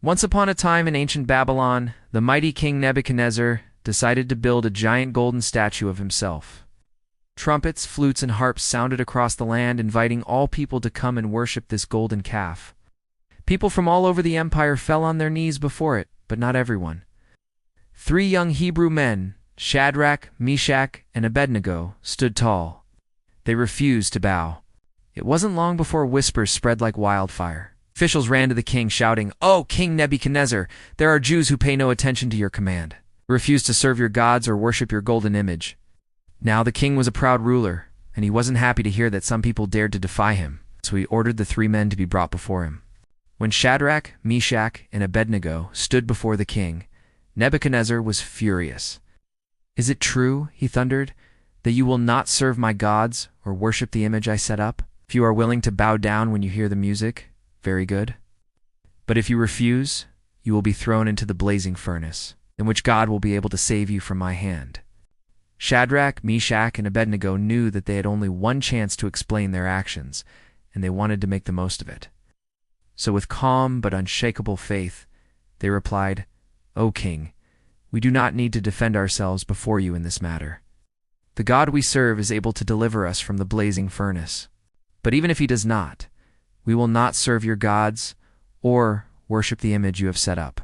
Once upon a time in ancient Babylon, the mighty King Nebuchadnezzar decided to build a giant golden statue of himself. Trumpets, flutes, and harps sounded across the land, inviting all people to come and worship this golden calf. People from all over the empire fell on their knees before it, but not everyone. 3 young Hebrew men, Shadrach, Meshach, and Abednego, stood tall. They refused to bow. It wasn't long before whispers spread like wildfire. Officials ran to the king, shouting, "Oh, King Nebuchadnezzar, there are Jews who pay no attention to your command, refuse to serve your gods or worship your golden image." Now the king was a proud ruler, and he wasn't happy to hear that some people dared to defy him, so he ordered the 3 men to be brought before him. When Shadrach, Meshach, and Abednego stood before the king, Nebuchadnezzar was furious. "Is it true," he thundered, "that you will not serve my gods or worship the image I set up? If you are willing to bow down when you hear the music, very good. But if you refuse, you will be thrown into the blazing furnace, in which God will be able to save you from my hand." Shadrach, Meshach, and Abednego knew that they had only one chance to explain their actions, and they wanted to make the most of it. So with calm but unshakable faith, they replied, "O king, we do not need to defend ourselves before you in this matter. The God we serve is able to deliver us from the blazing furnace. But even if he does not, we will not serve your gods or worship the image you have set up."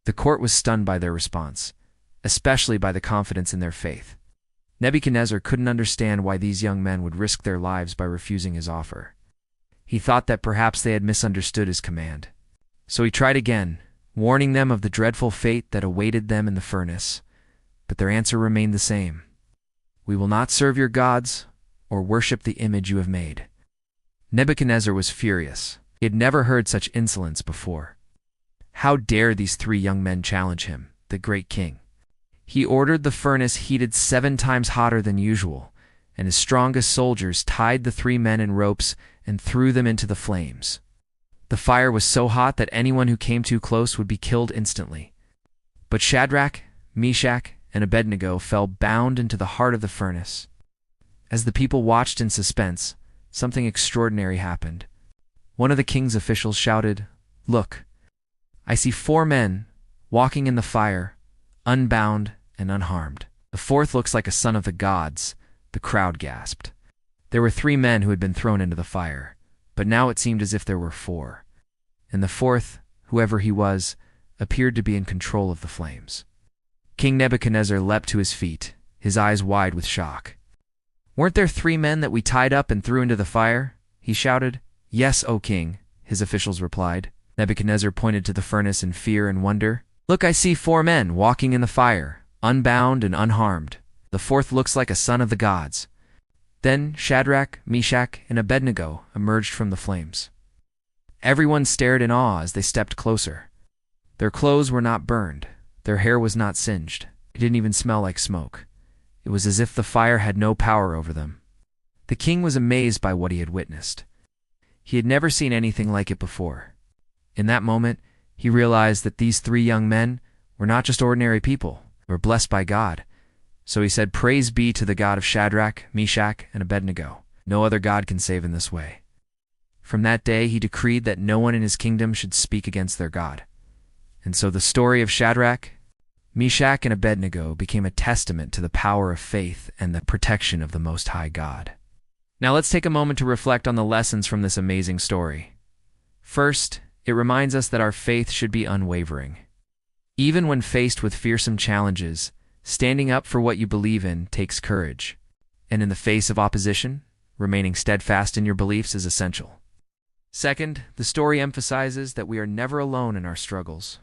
The court was stunned by their response, especially by the confidence in their faith. Nebuchadnezzar couldn't understand why these young men would risk their lives by refusing his offer. He thought that perhaps they had misunderstood his command. So he tried again, warning them of the dreadful fate that awaited them in the furnace, but their answer remained the same. "We will not serve your gods or worship the image you have made." Nebuchadnezzar was furious. He had never heard such insolence before. How dare these 3 young men challenge him, the great king? He ordered the furnace heated 7 times hotter than usual, and his strongest soldiers tied the 3 men in ropes and threw them into the flames. The fire was so hot that anyone who came too close would be killed instantly. But Shadrach, Meshach, and Abednego fell bound into the heart of the furnace. As the people watched in suspense, something extraordinary happened. One of the king's officials shouted, "Look, I see 4 men walking in the fire, unbound and unharmed. The 4th looks like a son of the gods," the crowd gasped. There were 3 men who had been thrown into the fire, but now it seemed as if there were 4. And the 4th, whoever he was, appeared to be in control of the flames. King Nebuchadnezzar leapt to his feet, his eyes wide with shock. "Weren't there 3 men that we tied up and threw into the fire?" he shouted. "Yes, O king," his officials replied. Nebuchadnezzar pointed to the furnace in fear and wonder. "Look, I see 4 men walking in the fire, unbound and unharmed. The 4th looks like a son of the gods." Then Shadrach, Meshach, and Abednego emerged from the flames. Everyone stared in awe as they stepped closer. Their clothes were not burned. Their hair was not singed. It didn't even smell like smoke. It was as if the fire had no power over them. The king was amazed by what he had witnessed. He had never seen anything like it before. In that moment, he realized that these 3 young men were not just ordinary people. They were blessed by God. So he said, "Praise be to the God of Shadrach, Meshach, and Abednego. No other God can save in this way." From that day, he decreed that no one in his kingdom should speak against their God. And so the story of Shadrach, Meshach, and Abednego became a testament to the power of faith and the protection of the Most High God. Now let's take a moment to reflect on the lessons from this amazing story. First, it reminds us that our faith should be unwavering. Even when faced with fearsome challenges, standing up for what you believe in takes courage. And in the face of opposition, remaining steadfast in your beliefs is essential. Second, the story emphasizes that we are never alone in our struggles.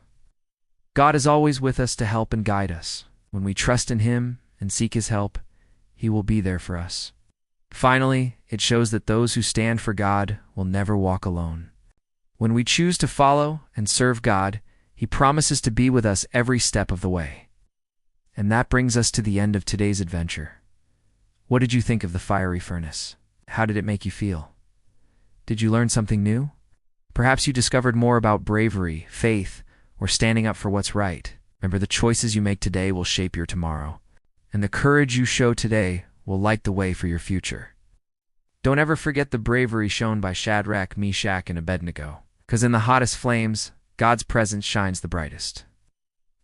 God is always with us to help and guide us. When we trust in Him and seek His help, He will be there for us. Finally, it shows that those who stand for God will never walk alone. When we choose to follow and serve God, He promises to be with us every step of the way. And that brings us to the end of today's adventure. What did you think of the fiery furnace? How did it make you feel? Did you learn something new? Perhaps you discovered more about bravery, faith, or standing up for what's right. Remember, the choices you make today will shape your tomorrow, and the courage you show today will light the way for your future. Don't ever forget the bravery shown by Shadrach, Meshach, and Abednego, because in the hottest flames, God's presence shines the brightest.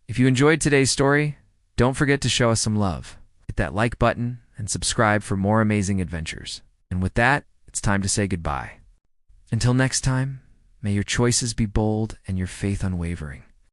If you enjoyed today's story, don't forget to show us some love. Hit that like button and subscribe for more amazing adventures. And with that, it's time to say goodbye. Until next time, may your choices be bold and your faith unwavering.